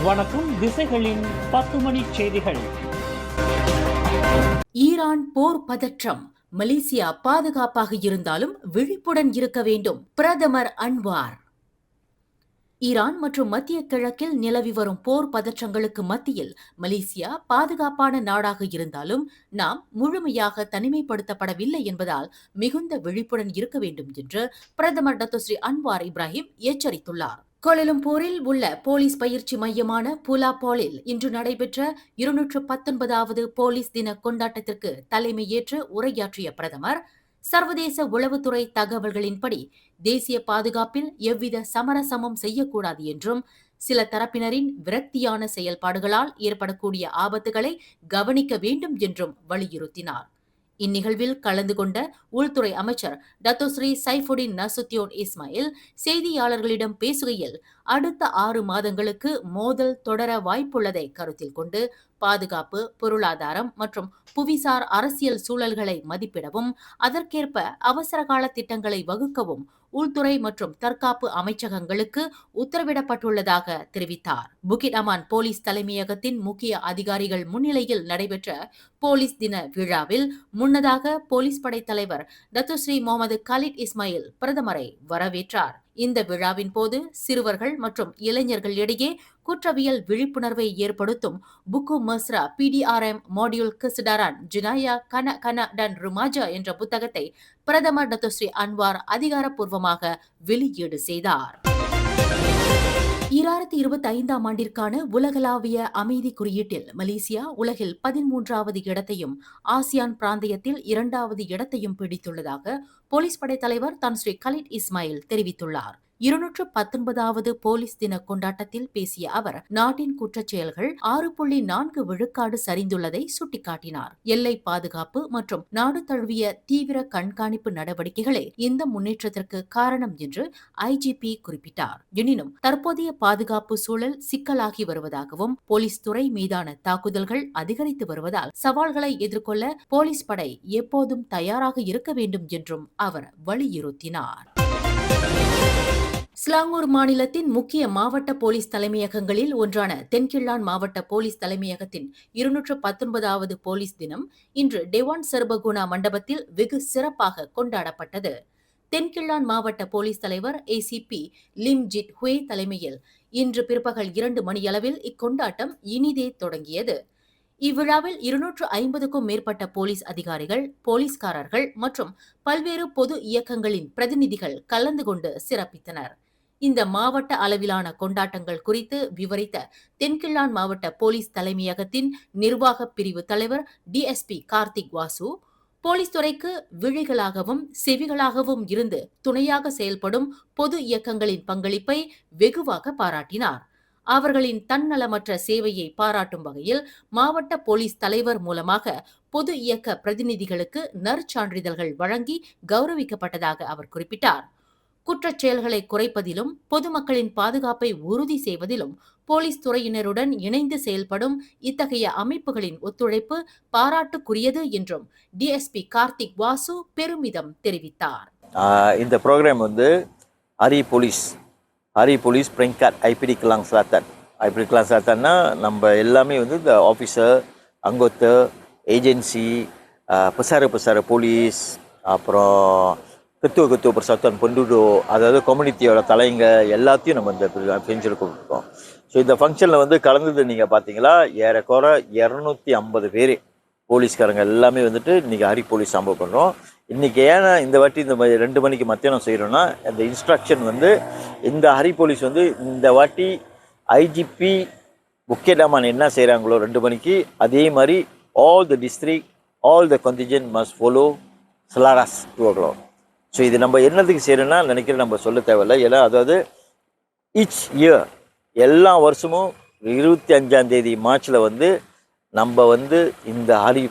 வணக்கம். திசைகளின் 10 மணி செய்திகள். ஈரான் போர் பதற்றம். மலேசியா பாதுகாப்பாக இருந்தாலும் விழிப்புடன் இருக்க வேண்டும். பிரதமர் அன்வார். ஈரான் மற்றும் மத்திய கிழக்கில் நிலவி வரும் போர் பதற்றங்களுக்கு மத்தியில் மலேசியா பாதுகாப்பான நாடாக இருந்தாலும் நாம் முழுமையாக தனிமைப்படுத்தப்படவில்லை என்பதால் மிகுந்த விழிப்புடன் இருக்க வேண்டும் என்று பிரதமர் டத்தோஸ்ரீ அன்வார் இப்ராஹிம் எச்சரித்துள்ளார். கோலாலம்பூரில் உள்ள போலீஸ் பயிற்சி மையமான புலாபாலில் இன்று நடைபெற்ற 219வது போலீஸ் தின கொண்டாட்டத்திற்கு தலைமையேற்று உரையாற்றிய பிரதமர், சர்வதேச உளவுத்துறை தகவல்களின்படி தேசிய பாதுகாப்பில் எவ்வித சமரசமும் செய்யக்கூடாது என்றும், சில தரப்பினரின் விரக்தியான செயல்பாடுகளால் ஏற்படக்கூடிய ஆபத்துகளை கவனிக்க வேண்டும் என்றும் வலியுறுத்தினார். இந்நிகழ்வில் கலந்து கொண்ட உள்துறை அமைச்சர் டத்தோஸ்ரீ சைஃபுடின் நசுத்தியோன் இஸ்மாயில் செய்தியாளர்களிடம் பேசுகையில், அடுத்த 6 மாதங்களுக்கு மோதல் தொடர வாய்ப்புள்ளதை கருத்தில் கொண்டு பாதுகாப்பு, பொருளாதாரம் மற்றும் புவிசார் அரசியல் சூழல்களை மதிப்பிடவும், அதற்கேற்ப அவசரகால திட்டங்களை வகுக்கவும் உள்துறை மற்றும் தற்காப்பு அமைச்சகங்களுக்கு உத்தரவிடப்பட்டுள்ளதாக தெரிவித்தார். புகிட் அமான் போலீஸ் தலைமையகத்தின் முக்கிய அதிகாரிகள் முன்னிலையில் நடைபெற்ற போலீஸ் தின விழாவில் முன்னதாக போலீஸ் படை தலைவர் டத்தோஸ்ரீ முகமது கலீட் இஸ்மாயில் பிரதமரை வரவேற்றார். இந்த விழாவின் போது சிறுவர்கள் மற்றும் இளைஞர்கள் இடையே குற்றவியல் விழிப்புணர்வை ஏற்படுத்தும் புக்கு மஸ்ரா PDRM மாடியூல் கிஸ்டாரான் ஜினாயா கன கன டன் ருமாஜா என்ற புத்தகத்தை பிரதமர் டத்தோஸ்ரீ அன்வார் அதிகாரப்பூர்வமாக வெளியீடு செய்தார். 2025ஆம் ஆண்டிற்கான உலகளாவிய அமைதி குறியீட்டில் மலேசியா உலகில் 13வது இடத்தையும் ஆசியான் பிராந்தியத்தில் 2வது இடத்தையும் பிடித்துள்ளதாக போலீஸ் படை தலைவர் தான் ஸ்ரீ கலீட் இஸ்மாயில் தெரிவித்துள்ளார். 219வது போலீஸ் தின கொண்டாட்டத்தில் பேசிய அவர், நாட்டின் குற்றச்செயல்கள் 6.4 விழுக்காடு சரிந்துள்ளதை சுட்டிக்காட்டினார். எல்லை பாதுகாப்பு மற்றும் நாடு தழுவிய தீவிர கண்காணிப்பு நடவடிக்கைகளே இந்த முன்னேற்றத்திற்கு காரணம் என்று IGP குறிப்பிட்டார். எனினும் தற்போதைய பாதுகாப்பு சூழல் சிக்கலாகி வருவதாகவும், போலீஸ் துறை மீதான தாக்குதல்கள் அதிகரித்து வருவதால் சவால்களை எதிர்கொள்ள போலீஸ் படை எப்போதும் தயாராக இருக்க வேண்டும் என்றும் அவர் வலியுறுத்தினார். ஸ்லாங்கூர் மாநிலத்தின் முக்கிய மாவட்ட போலீஸ் தலைமையகங்களில் ஒன்றான தென்கிள்ளான் மாவட்ட போலீஸ் தலைமையகத்தின் 219வது போலீஸ் தினம் இன்று டெவான் சர்பகுணா மண்டபத்தில் வெகு சிறப்பாக கொண்டாடப்பட்டது. தென்கிள்ளான் மாவட்ட போலீஸ் தலைவர் ACP லிம் ஜிட் ஹுவே தலைமையில் இன்று பிற்பகல் 2 மணியளவில் இக்கொண்டாட்டம் இனிதே தொடங்கியது. இவ்விழாவில் 250க்கும் மேற்பட்ட போலீஸ் அதிகாரிகள், போலீஸ்காரர்கள் மற்றும் பல்வேறு பொது இயக்கங்களின் பிரதிநிதிகள் கலந்து கொண்டு சிறப்பித்தனர். இந்த மாவட்ட அளவிலான கொண்டாட்டங்கள் குறித்து விவரித்த தென்கிள்ளான் மாவட்ட போலீஸ் தலைமையகத்தின் நிர்வாக பிரிவு தலைவர் DSP கார்த்திக் வாசு, போலீஸ் துறைக்கு விழிகளாகவும் செவிகளாகவும் இருந்து துணையாக செயல்படும் பொது இயக்கங்களின் பங்களிப்பை வெகுவாக பாராட்டினார். அவர்களின் தன்னலமற்ற சேவையை பாராட்டும் வகையில் மாவட்ட போலீஸ் தலைவர் மூலமாக பொது இயக்க பிரதிநிதிகளுக்கு நற்சான்றிதழ்கள் வழங்கி கௌரவிக்கப்பட்டதாக அவர் குறிப்பிட்டார். குற்றச் செயல்களை குறைப்பதிலும் பொதுமக்களின் பாதுகாப்பை உறுதி செய்வதிலும் போலீஸ் துறையினருடன் இணைந்து செயல்படும் இத்தகைய அமைப்புகளின் ஒத்துழைப்பு பாராட்டுக்குரியது என்றும் DSP கார்த்திக் வாசு பெருமிதம் தெரிவித்தார். இந்த ப்ரோக்ராம் வந்து ஹரி போலீஸ் பிரிங்காட் IPD Kelang Selatan நம்ம எல்லாமே வந்து இந்த ஆஃபீஸர், அங்கோத்த, ஏஜென்சி, pesara போலீஸ், அப்புறம் ketua persatuan penduduk, அதாவது கம்யூனிட்டியோட தலைங்க எல்லாத்தையும் நம்ம இந்த ஃபங்க்ஷனுக்கு கொடுத்துருக்கோம். ஸோ இந்த ஃபங்க்ஷனில் வந்து கலந்தது நீங்கள் பார்த்தீங்களா, ஏறக்குறை 250 பேர் போலீஸ்காரங்க எல்லாமே வந்துட்டு இன்றைக்கி ஹரி போலீஸ் சம்பவம் பண்ணுறோம். இன்றைக்கி ஏன்னா இந்த வாட்டி இந்த 2 மணிக்கு மத்தியானம் செய்கிறோன்னா, அந்த இன்ஸ்ட்ரக்ஷன் வந்து இந்த ஹரி போலீஸ் வந்து இந்த வாட்டி IGP புக்கெட் அமான் என்ன செய்கிறாங்களோ 2 மணிக்கு, அதே மாதிரி all the district, all the contingent must follow சலாராஸ் 2 o'clock. ஸோ இது நம்ம என்னதுக்கு செய்யணும்னா நினைக்கிறேன் நம்ம சொல்ல தேவையில்லை. ஏன்னா அதாவது ஈச் இயர் எல்லா வருஷமும் 25ஆம் தேதி மார்ச்சில் வந்து நம்ம வந்து இந்த ஹரி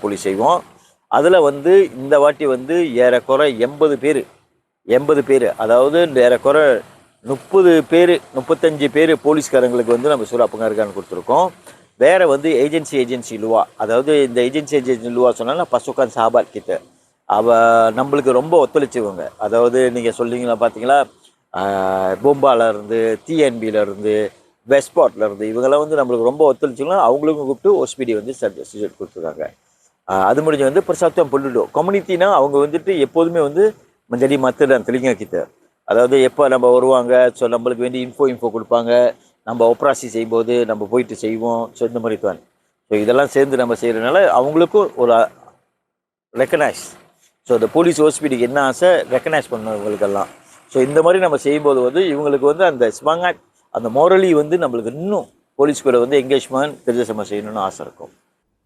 போலீஸ் செய்வோம். அதில் வந்து இந்த வாட்டி வந்து ஏறக்குறை 80 பேர், அதாவது ஏறக்குறை 35 பேர் போலீஸ்காரங்களுக்கு வந்து நம்ம சூறாப்பங்காருக்கான கொடுத்துருக்கோம். வேறு வந்து ஏஜென்சி லுவா, அதாவது இந்த ஏஜென்சி லுவா சொன்னால் பசுக்கான் சாபாத் கிட்ட நம்மளுக்கு ரொம்ப ஒத்துழைச்சிவங்க. அதாவது நீங்கள் சொல்லிங்களா பார்த்தீங்களா, பொம்பாலேருந்து, TNBலேருந்து, வெஸ்ட்பாட்ல இருந்து இவங்கெல்லாம் வந்து நம்மளுக்கு ரொம்ப ஒத்துழைச்சிக்கலாம். அவங்களுக்கும் கூப்பிட்டு ஓஸ்பிடி வந்து சர்டிஃபிகேட் கொடுத்துருக்காங்க. அது முடிஞ்சு வந்து persatuan penduduk கம்யூனிட்டினா அவங்க வந்துட்டு எப்போதுமே வந்து menjadi mata dan telinga kita. அதாவது எப்போ நம்ம வருவாங்க, ஸோ நம்மளுக்கு வேண்டி இன்ஃபோ கொடுப்பாங்க, நம்ம ஆப்ரேசி செய்யும்போது நம்ம போயிட்டு செய்வோம். ஸோ இந்த மாதிரி தான். ஸோ இதெல்லாம் சேர்ந்து நம்ம செய்கிறதுனால அவங்களுக்கும் ஒரு ரெக்கனைஸ். ஸோ இந்த போலீஸ் ஹாஸ்பிட்டலுக்கு என்ன ஆசை, ரெக்கனைஸ் பண்ணவங்களுக்கெல்லாம். ஸோ இந்த மாதிரி நம்ம செய்யும்போது வந்து இவங்களுக்கு வந்து அந்த ஸ்மாங்காட், அந்த மோரலி வந்து நம்மளுக்கு இன்னும் போலீஸ் கூட வந்து என்கேஜ்மெண்ட் தெரிஞ்ச செய்யணும்னு ஆசை இருக்கும்.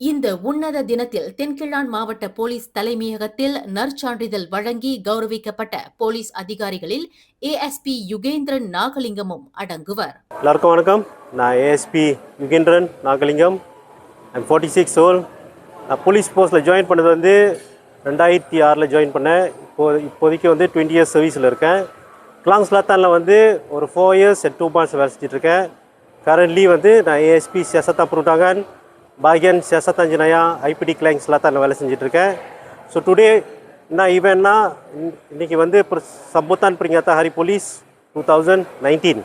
இந்த உன்னத தினத்தில் தென்கிழான் மாவட்ட போலீஸ் தலைமையகத்தில் நற்சான்றிதழ் வழங்கி கௌரவிக்கப்பட்ட போலீஸ் அதிகாரிகளில் ஏஎஸ்பி யுகேந்திரன் நாகலிங்கமும் அடங்குவர். எல்லாருக்கும் வணக்கம். நான் ASP Yugendran Nagalingam. I'm 46 old. நான் போலீஸ் போஸ்ட்டில் ஜாயின் பண்ணது வந்து 2006 ஜாயின் பண்ணேன். இப்போதைக்கு வந்து 20 இயர்ஸ் சர்வீஸில் இருக்கேன். கிளாங் ஸ்லாத்தானில் வந்து ஒரு 4 இயர்ஸ் and 2 months வேலை செஞ்சிட்ருக்கேன். கரண்ட்லி வந்து நான் ASP சியாசத்தா பெருட்டாங்கன் bahagian siasatan jenayah IPD Klang Selatan வேலை செஞ்சிட்ருக்கேன். ஸோ டுடே என்ன ஈவெண்ட்னா, இன்றைக்கி வந்து சம்புத்தான் peringatan Hari Polis 2019.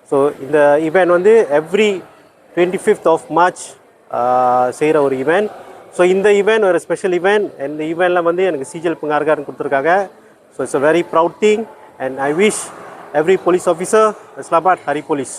ஸோ இந்த ஈவெண்ட் வந்து எவ்ரி 25th of March செய்கிற ஒரு ஈவெண்ட். ஸோ இந்த ஈவெண்ட் ஒரு ஸ்பெஷல் ஈவெண்ட். இந்த ஈவெண்ட்டில் வந்து எனக்கு சிஜிஎல் பங்கார்காரன் கொடுத்துருக்காங்க. So it's a very proud thing and I wish every police officer இஸ்லாமாபாத் ஹரி போலீஸ்.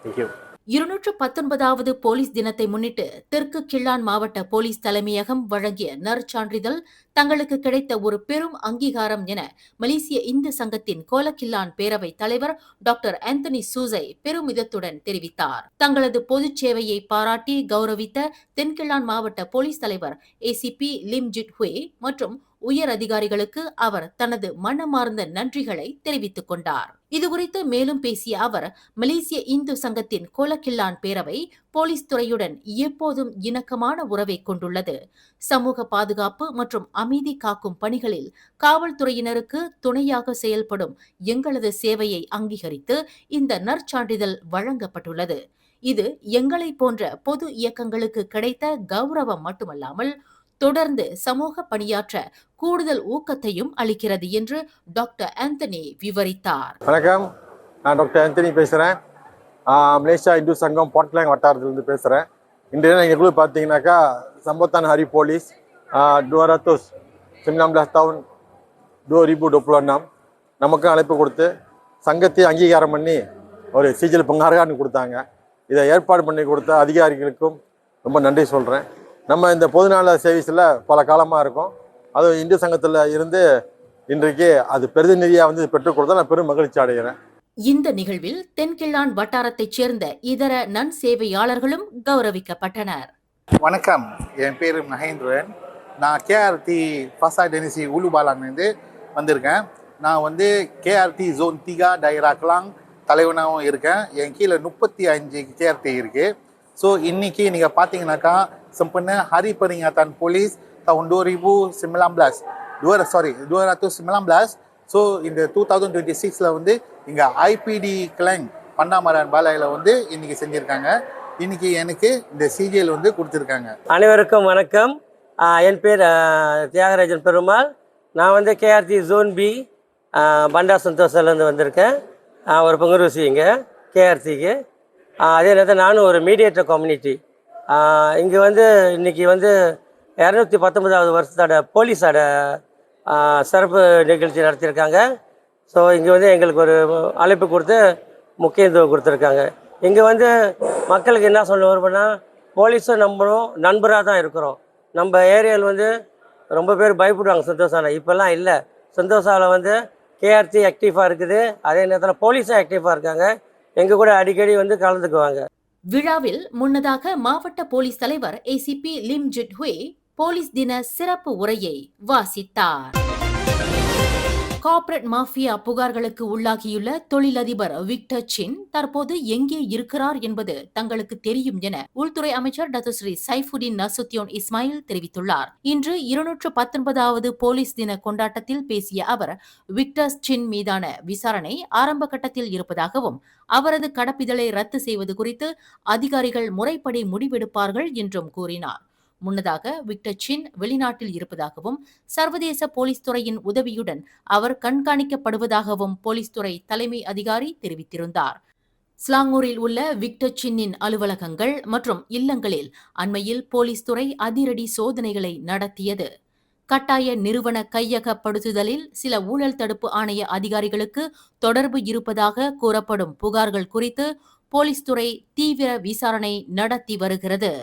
தேங்க்யூ. 219வது போலீஸ் தினத்தை முன்னிட்டு தெற்கு கிள்ளான் மாவட்ட போலீஸ் தலைமையகம் வழங்கிய நற்சான்றிதழ் தங்களுக்கு கிடைத்த ஒரு பெரும் அங்கீகாரம் என மலேசிய இந்து சங்கத்தின் கோலக்கில்லான் பேரவைத் தலைவர் டாக்டர் ஆந்தனி சூசை பெருமிதத்துடன் தெரிவித்தார். தங்களது பொதுச் சேவையை பாராட்டி கௌரவித்த தென்கிள்ளான் மாவட்ட போலீஸ் தலைவர் ஏசிபி லிம் ஜிட் ஹுவே மற்றும் உயர் அதிகாரிகளுக்கு அவர் தனது மனமார்ந்த நன்றிகளை தெரிவித்துக் கொண்டார். இதுகுறித்து மேலும் பேசிய அவர், மலேசிய இந்து சங்கத்தின் கோலக்கில்லான் பேரவை போலீஸ் துறையுடன் எப்போதும் இணக்கமான உறவை கொண்டுள்ளது. சமூக பாதுகாப்பு மற்றும் அமைதி காக்கும் பணிகளில் காவல்துறையினருக்கு துணையாக செயல்படும் எங்களது சேவையை அங்கீகரித்து இந்த நற்சான்றிதழ் வழங்கப்பட்டுள்ளது. இது எங்களை போன்ற பொது இயக்கங்களுக்கு கிடைத்த கௌரவம் மட்டுமல்லாமல் தொடர்ந்து சமூக பணியாற்ற கூடுதல் ஊக்கத்தையும் அளிக்கிறது என்று டாக்டர் ஆந்தனி விவரித்தார். வணக்கம், நான் டாக்டர் ஆந்தனி பேசுகிறேன். மலேசியா இந்து சங்கம் போர்ட்லாங் வட்டாரத்திலிருந்து பேசுகிறேன். இன்றைய எங்களுக்கு பார்த்தீங்கன்னாக்கா சம்பத்தான் ஹரி போலீஸ் 219 tahun 2026 நமக்கு அழைப்பு கொடுத்து சங்கத்தை அங்கீகாரம் பண்ணி ஒரு சிஜிஎல் பங்கார்கான்னு கொடுத்தாங்க. இதை ஏற்பாடு பண்ணி கொடுத்த அதிகாரிகளுக்கும் ரொம்ப நன்றி சொல்கிறேன். நம்ம இந்த பொதுநல சர்வீஸில் பல காலமாக இருக்கும். அதுவும் இந்து சங்கத்தில் இருந்து இன்றைக்கு அது பிரதிநிதியாக வந்து பெற்றுக் கொடுத்தா நான் பெரும் மகிழ்ச்சி அடைகிறேன். இந்த நிகழ்வில் தென்கிள்ளான் வட்டாரத்தைச் சேர்ந்த இதர நன்சேவையாளர்களும் கௌரவிக்கப்பட்டனர். வணக்கம், என் பேர் மகேந்திரன். நான் கேஆர்டி ஃபர்ஸ்ட் ஐடென்சி உலுபாலான்லேருந்து வந்திருக்கேன். நான் வந்து கேஆர்டி ஜோன் 3 டைரா கிளாங் தலைவனாகவும் இருக்கேன். என் கீழே 35 கேஆர்டி இருக்குது. ஸோ இன்றைக்கி நீங்கள் பார்த்தீங்கன்னாக்கா sempena Hari Peringatan Polis tahun 219. So இந்த 2026 வந்து இங்கே ஐபிடி கிளாங் பண்டாமரான் பாலாயில் வந்து இன்றைக்கி செஞ்சுருக்காங்க. இன்றைக்கி எனக்கு இந்த சிஜிஎல் வந்து கொடுத்துருக்காங்க. அனைவருக்கும் வணக்கம். என் பேர் தியாகராஜன் பெருமாள். நான் வந்து கேஆர்டி ஜோன் பி பண்டா சந்தோஷலேருந்து வந்திருக்கேன். ஒரு பங்குருசி இங்கே கேஆர்சிக்கு. அதே நேரத்தில் நானும் ஒரு மீடியேட்டர் கம்யூனிட்டி. இங்கே வந்து இன்றைக்கி வந்து 219வது வருஷத்தோட போலீஸோட சிறப்பு நிகழ்ச்சி நடத்தியிருக்காங்க. ஸோ இங்கே வந்து எங்களுக்கு ஒரு அழைப்பு கொடுத்து முக்கியத்துவம் கொடுத்துருக்காங்க. இங்கே வந்து மக்களுக்கு என்ன சொல்ல வரும்னா, போலீஸும் நம்மளும் நண்பராக தான் இருக்கிறோம். நம்ம ஏரியாவில் வந்து ரொம்ப பேர் பயப்படுவாங்க சந்தோஷாவில். இப்போல்லாம் இல்லை. சந்தோஷாவில் வந்து கேஆர்சி ஆக்டிவாக இருக்குது. அதே நேரத்தில் போலீஸும் ஆக்டிவாக இருக்காங்க. எங்கள் கூட அடிக்கடி வந்து கலந்துக்குவாங்க. விழாவில் முன்னதாக மாவட்ட போலீஸ் தலைவர் ஏசிபி லிம் ஜிட் ஹுவே போலீஸ் தின சிறப்பு உரையை வாசித்தார். கார்ப்பரேட் மாஃபியா புகார்களுக்கு உள்ளாகியுள்ள தொழிலதிபர் விக்டர் சின் தற்போது எங்கே இருக்கிறார் என்பது தங்களுக்கு தெரியும் என உள்துறை அமைச்சர் doctor Sri Saifuddin Nasution Ismail தெரிவித்துள்ளார். இன்று 219வது போலீஸ் தின கொண்டாட்டத்தில் பேசிய அவர், விக்டர் சின் மீதான விசாரணை ஆரம்ப கட்டத்தில் இருப்பதாகவும் அவரது கடப்பிதழை ரத்து செய்வது குறித்து அதிகாரிகள் முறைப்படி முடிவெடுப்பார்கள் என்றும் கூறினார். முன்னதாக விக்டர் சின் வெளிநாட்டில் இருப்பதாகவும் சர்வதேச போலீஸ் துறையின் உதவியுடன் அவர் கண்காணிக்கப்படுவதாகவும் போலீஸ் துறை தலைமை அதிகாரி தெரிவித்திருந்தார். ஸ்லாங்கூரில் உள்ள விக்டர் சின்னின் அலுவலகங்கள் மற்றும் இல்லங்களில் அண்மையில் போலீஸ் துறை அதிரடி சோதனைகளை நடத்தியது. கட்டாய நிறுவன கையகப்படுத்துதலில் சில ஊழல் தடுப்பு ஆணைய அதிகாரிகளுக்கு தொடர்பு இருப்பதாக கூறப்படும் புகார்கள் குறித்து போலீஸ் துறை தீவிர விசாரணை நடத்தி வருகிறது.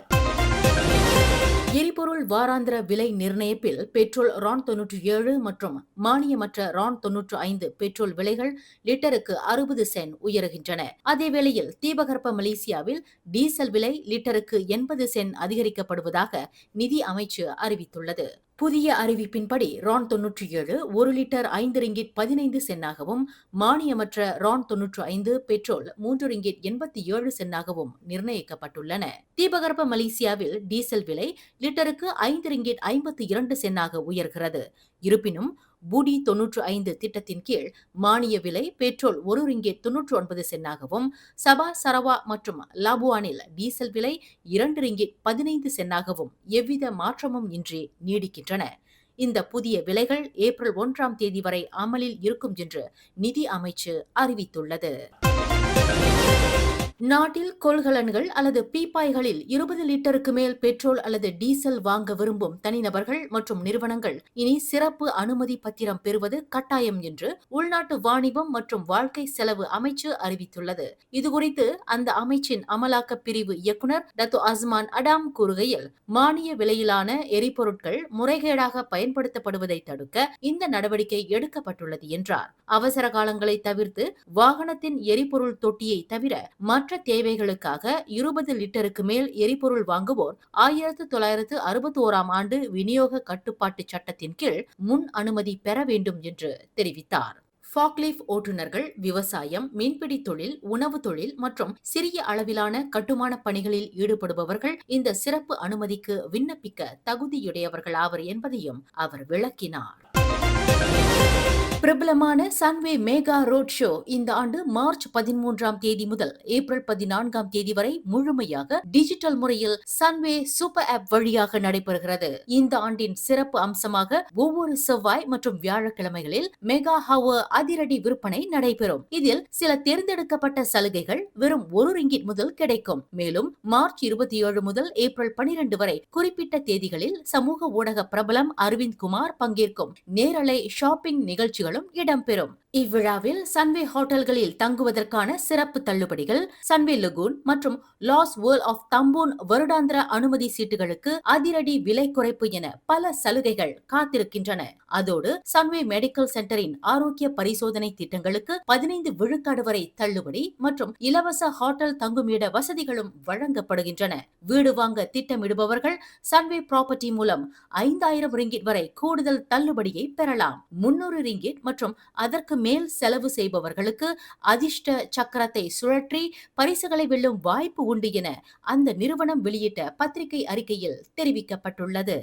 எரிபொருள் வாராந்திர விலை நிர்ணயிப்பில் பெட்ரோல் RON 97 மற்றும் மானியமற்ற RON 95 பெட்ரோல் விலைகள் லிட்டருக்கு 60 சென்ட் உயருகின்றன. அதேவேளையில் தீபகற்ப மலேசியாவில் டீசல் விலை லிட்டருக்கு 80 சென்ட் அதிகரிக்கப்படுவதாக நிதி அமைச்சு அறிவித்துள்ளது. புதிய அறிவிப்பின்படி RON 97 1 litre 5 ringgit 15 சென்டாகவும் மானியமற்ற RON 95 petrol 3 ringgit 87 சென்டாகவும் நிர்ணயிக்கப்பட்டுள்ளன. தீபகற்ப மலேசியாவில் டீசல் விலை லிட்டருக்கு 5 ரிங்கிட் 52 சென்டாக உயர்கிறது. இருப்பினும் பூடி 95 திட்டத்தின் கீழ் மானிய விலை பெட்ரோல் 1 ரிங்கிட் 99 சென்டாகவும், சபா சரவா மற்றும் லாபுவானில் டீசல் விலை 2 ரிங்கிட் 15 சென்டாகவும் எவ்வித மாற்றமும் இன்றி நீடிக்கின்றன. இந்த புதிய விலைகள் ஏப்ரல் 1ஆம் தேதி வரை அமலில் இருக்கும் என்று நிதி அமைச்சு அறிவித்துள்ளது. நாட்டில் கொள்கலன்கள் அல்லது பீப்பாய்களில் 20 லிட்டருக்கு மேல் பெட்ரோல் அல்லது டீசல் வாங்க விரும்பும் தனிநபர்கள் மற்றும் நிறுவனங்கள் இனி சிறப்பு அனுமதி பத்திரம் பெறுவது கட்டாயம் என்று உள்நாட்டு வாணிபம் மற்றும் வாழ்க்கை செலவு அமைச்சு அறிவித்துள்ளது. இதுகுறித்து அந்த அமைச்சின் அமலாக்க பிரிவு இயக்குநர் டத்து அஸ்மான் அடாம் கூறுகையில், மானிய விலையிலான எரிபொருட்கள் முறைகேடாக பயன்படுத்தப்படுவதை தடுக்க இந்த நடவடிக்கை எடுக்கப்பட்டுள்ளது என்றார். அவசர காலங்களை தவிர்த்து வாகனத்தின் எரிபொருள் தொட்டியை தவிர மற்ற தேவைகளுக்காக 20 லிட்டருக்கு மேல் எரிபொருள் வாங்குவோர் 1961ஆம் ஆண்டு விநியோக கட்டுப்பாட்டு சட்டத்தின் கீழ் முன் அனுமதி பெற வேண்டும் என்று தெரிவித்தார். ஃபாக்லீஃப் ஓட்டுநர்கள், விவசாயம், மீன்பிடி தொழில், உணவு தொழில் மற்றும் சிறிய அளவிலான கட்டுமான பணிகளில் ஈடுபடுபவர்கள் இந்த சிறப்பு அனுமதிக்கு விண்ணப்பிக்க தகுதியுடையவர்கள் ஆவர் என்பதையும் அவர் விளக்கினார். பிரபலமான சன்வே மேகா ரோட் ஷோ இந்த ஆண்டு மார்ச் 13ஆம் தேதி முதல் ஏப்ரல் 14ஆம் தேதி வரை முழுமையாக டிஜிட்டல் முறையில் சன்வே சூப்பர் ஆப் வழியாக நடைபெறுகிறது. இந்த ஆண்டின் சிறப்பு அம்சமாக ஒவ்வொரு செவ்வாய் மற்றும் வியாழக்கிழமைகளில் மெகா ஹவர் அதிரடி விற்பனை நடைபெறும். இதில் சில தேர்ந்தெடுக்கப்பட்ட சலுகைகள் வெறும் 1 ரிங்கிட் முதல் கிடைக்கும். மேலும் மார்ச் 27 முதல் ஏப்ரல் 12 வரை குறிப்பிட்ட தேதிகளில் சமூக ஊடக பிரபலம் அரவிந்த் குமார் பங்கேற்கும் நேரலை ஷாப்பிங் நிகழ்ச்சிகள் இடம்பெறும். இவ்விழாவில் சன்வே ஹோட்டல்களில் தங்குவதற்கான சிறப்பு தள்ளுபடிகள், சன்வே லகூன் மற்றும் லாஸ் வேர்ல்ட் ஆஃப் தம்பூன் வருடாந்திர அனுமதி சீட்டுகளுக்கு அதிரடி விலை குறைப்பு என பல சலுகைகள் காத்திருக்கின்றன. அதோடு சன்வே மெடிக்கல் சென்டரின் ஆரோக்கிய பரிசோதனை திட்டங்களுக்கு 15 விழுக்காடு வரை தள்ளுபடி மற்றும் இலவச ஹோட்டல் தங்குமிட வசதிகளும் வழங்கப்படுகின்றன. வீடு வாங்க திட்டமிடுபவர்கள் சன்வே ப்ராப்பர்ட்டி மூலம் 5000 ரிங்கிட் வரை கூடுதல் தள்ளுபடியை பெறலாம். 300 ரிங்கிட் மற்றும் அதற்கு மேல் செலவு செய்பவர்களுக்கு அதிர்ஷ்ட சக்கரத்தை சுழற்றி பரிசுகளை வெல்லும் வாய்ப்பு உண்டு என அந்த நிறுவனம் வெளியிட்ட பத்திரிகை அறிக்கையில் தெரிவிக்கப்பட்டுள்ளது.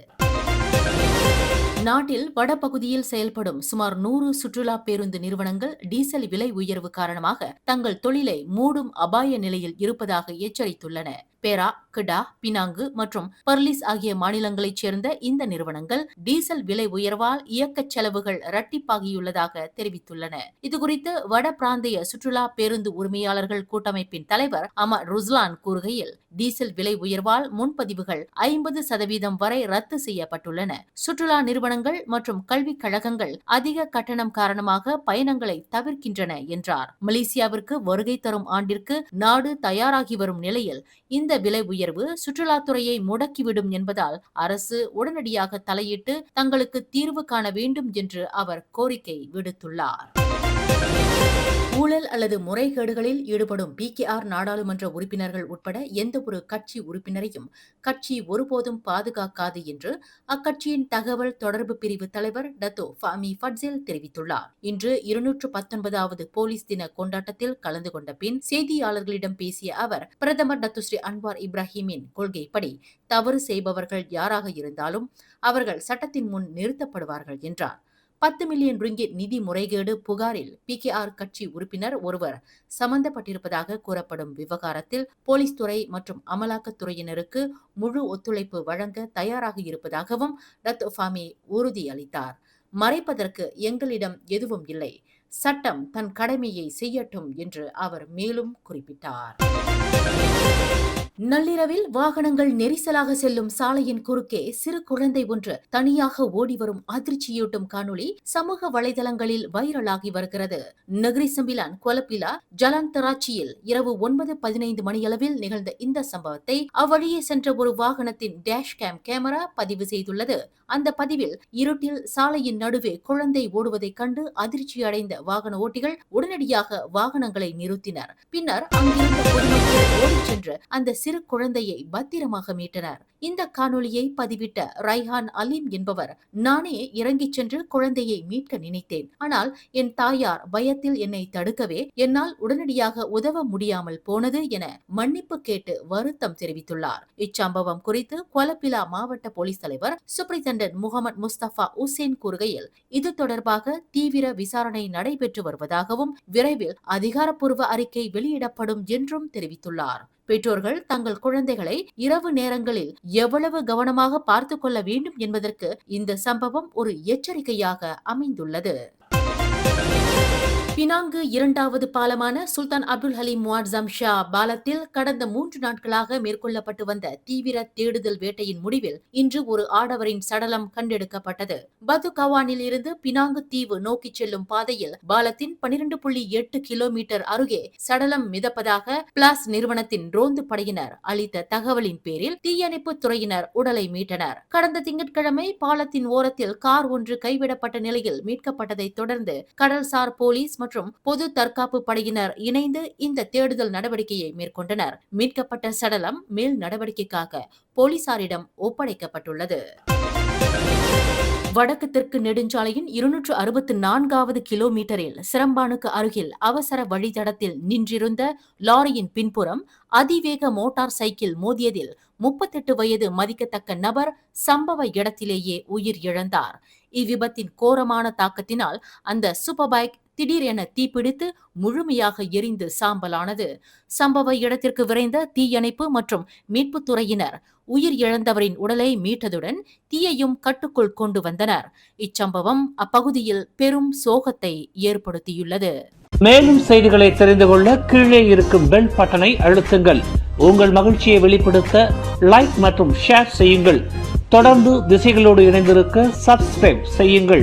நாட்டில் வடபகுதியில் செயல்படும் சுமார் 100 சுற்றுலா பேருந்து நிறுவனங்கள் டீசல் விலை உயர்வு காரணமாக தங்கள் தொழிலை மூடும் அபாய நிலையில் இருப்பதாக எச்சரித்துள்ளன. பேரா, கிடா, பினாங்கு மற்றும் பர்லிஸ் ஆகிய மாநிலங்களைச் சேர்ந்த இந்த நிறுவனங்கள் டீசல் விலை உயர்வால் இயக்க செலவுகள் இரட்டிப்பாகியுள்ளதாக தெரிவித்துள்ளன. இதுகுறித்து வட பிராந்திய சுற்றுலா பேருந்து உரிமையாளர்கள் கூட்டமைப்பின் தலைவர் அமர் ருஸ்லான் கூறுகையில், டீசல் விலை உயர்வால் முன்பதிவுகள் 50% வரை ரத்து செய்யப்பட்டுள்ளன. சுற்றுலா நிறுவனங்கள் மற்றும் கல்விக் கழகங்கள் அதிக கட்டணம் காரணமாக பயணங்களை தவிர்க்கின்றன என்றார். மலேசியாவிற்கு வருகை தரும் ஆண்டிற்கு நாடு தயாராகி வரும் நிலையில் இந்த விலை உயர்வு சுற்றுலாத்துறையை முடக்கிவிடும் என்பதால் அரசு உடனடியாக தலையிட்டு தங்களுக்கு தீர்வு காண வேண்டும் என்று அவர் கோரிக்கை விடுத்துள்ளார். ஊழல் அல்லது முறைகேடுகளில் ஈடுபடும் PKR நாடாளுமன்ற உறுப்பினர்கள் உட்பட எந்தவொரு கட்சி உறுப்பினரையும் கட்சி ஒருபோதும் பாதுகாக்காது என்று அக்கட்சியின் தகவல் தொடர்பு பிரிவு தலைவர் டத்தோ ஃபாமி ஃபட்சில் தெரிவித்துள்ளார். இன்று 219வது போலீஸ் தின கொண்டாட்டத்தில் கலந்து கொண்ட பின் செய்தியாளர்களிடம் பேசிய அவர், பிரதமர் டத்து ஸ்ரீ அன்வார் இப்ராஹிமின் கொள்கைப்படி தவறு செய்பவர்கள் யாராக இருந்தாலும் அவர்கள் சட்டத்தின் முன் நிறுத்தப்படுவார்கள் என்றார். 10 மில்லியன் ரிங்கிட் நிதி முறைகேடு புகாரில் PKR கட்சி உறுப்பினர் ஒருவர் சம்பந்தப்பட்டிருப்பதாக கூறப்படும் விவகாரத்தில் போலீஸ் துறை மற்றும் அமலாக்கத்துறையினருக்கு முழு ஒத்துழைப்பு வழங்க தயாராக இருப்பதாகவும் டத்து ஃபாமி உறுதியளித்தார். மறைப்பதற்கு எங்களிடம் எதுவும் இல்லை. சட்டம் தன் கடமையை செய்யட்டும் என்று அவர் மேலும் குறிப்பிட்டார். நள்ளிரவில் வாகனங்கள் நெரிசலாக செல்லும் சாலையின் குறுக்கே சிறு குழந்தை ஒன்று தனியாக ஓடிவரும் அதிர்ச்சியூட்டும் காணொளி சமூக வலைதளங்களில் வைரலாகி வருகிறது. நகரி சம்பிலான் கொலப்பிலா ஜலாந்தராட்சியில் இரவு 9:15 மணியளவில் நிகழ்ந்த இந்த சம்பவத்தை அவ்வழியே சென்ற ஒரு வாகனத்தின் டேஷ்கேம் கேமரா பதிவு செய்துள்ளது. அந்த பதிவில் இருட்டில் சாலையின் நடுவே குழந்தை ஓடுவதைக் கண்டு அதிர்ச்சி அடைந்த வாகன ஓட்டிகள் உடனடியாக வாகனங்களை நிறுத்தினர். பின்னர் அங்கிருந்த பொதுமக்கள் ஓடிச் சென்று அந்த சிறு குழந்தையை பத்திரமாக மீட்டனர். இந்த காணொளியை பதிவிட்ட ரைஹான் அலீம் என்பவர், நானே இறங்கிச் சென்று குழந்தையை மீட்க நினைத்தேன். ஆனால் என் தாயார் பயத்தில் என்னை தடுக்கவே என்னால் உடனடியாக உதவ முடியாமல் போனது என மன்னிப்பு கேட்டு வருத்தம் தெரிவித்துள்ளார். இச்சம்பவம் குறித்து கொலப்பிலா மாவட்ட போலீஸ் தலைவர் சூப்பரிண்டென்டன்ட் முகமது முஸ்தபா உசேன் கூறுகையில், இது தொடர்பாக தீவிர விசாரணை நடைபெற்று வருவதாகவும் விரைவில் அதிகாரப்பூர்வ அறிக்கை வெளியிடப்படும் என்றும் தெரிவித்துள்ளார். பெற்றோர்கள் தங்கள் குழந்தைகளை இரவு நேரங்களில் எவ்வளவு கவனமாக பார்த்துக் கொள்ள வேண்டும் என்பதற்கு இந்த சம்பவம் ஒரு எச்சரிக்கையாக அமைந்துள்ளது. பினாங்கு 2வது பாலமான சுல்தான் அப்துல் ஹலீம் முஅzzam ஷா பாலத்தில் கடந்த 3 நாட்களாக மேற்கொள்ளப்பட்டு வந்த தீவிர தேடுதல் வேட்டையின் முடிவில் இன்று ஒரு ஆடவரின் சடலம் கண்டெடுக்கப்பட்டது. பது கவானில் இருந்து பினாங்கு தீவு நோக்கி செல்லும் பாதையில் பாலத்தின் 12.8 கிலோமீட்டர் அருகே சடலம் மிதப்பதாக பிளாஸ் நிறுவனத்தின் ரோந்து படையினர் அளித்த தகவலின் பேரில் தீயணைப்பு துறையினர் உடலை மீட்டனர். கடந்த திங்கட்கிழமை பாலத்தின் ஓரத்தில் கார் ஒன்று கைவிடப்பட்ட நிலையில் மீட்கப்பட்டதை தொடர்ந்து கடல்சார் போலீஸ் மற்றும் பொது தற்காப்பு படையினர் இணைந்து இந்த தேடுதல் நடவடிக்கையை மேற்கொண்டனர். மீட்கப்பட்ட சடலம் மேல் நடவடிக்கைக்காக போலீசாரிடம் ஒப்படைக்கப்பட்டுள்ளது. வடக்கு தெற்கு நெடுஞ்சாலையின் 264வது கிலோமீட்டரில் சிரம்பானுக்கு அருகில் அவசர வழித்தடத்தில் நின்றிருந்த லாரியின் பின்புறம் அதிவேக மோட்டார் சைக்கிள் மோதியதில் 38 வயது மதிக்கத்தக்க நபர் சம்பவ இடத்திலேயே உயிர் இழந்தார். இவ்விபத்தின் கோரமான தாக்கத்தினால் அந்த சூப்பர் பைக் திடீரென தீப்பிடித்து முழுமையாக எரிந்து சாம்பலானது. சம்பவ இடத்திற்கு விரைந்த தீயணைப்பு மற்றும் மீட்புத் துறையினர் உயிர் இழந்தவரின் உடலை மீட்டதுடன் தீயையும் கட்டுக்குள் கொண்டு வந்தனர். இச்சம்பவம் அப்பகுதியில் பெரும் சோகத்தை ஏற்படுத்தியுள்ளது. மேலும் செய்திகளை தெரிந்து கொள்ள கீழே இருக்கும் பெல் பட்டனை அழுத்துங்கள். உங்கள் மகிழ்ச்சியை வெளிப்படுத்த லைக் மற்றும் ஷேர் செய்யுங்கள். தொடர்ந்து திசைகளோடு இணைந்திருக்க சப்ஸ்கிரைப் செய்யுங்கள்.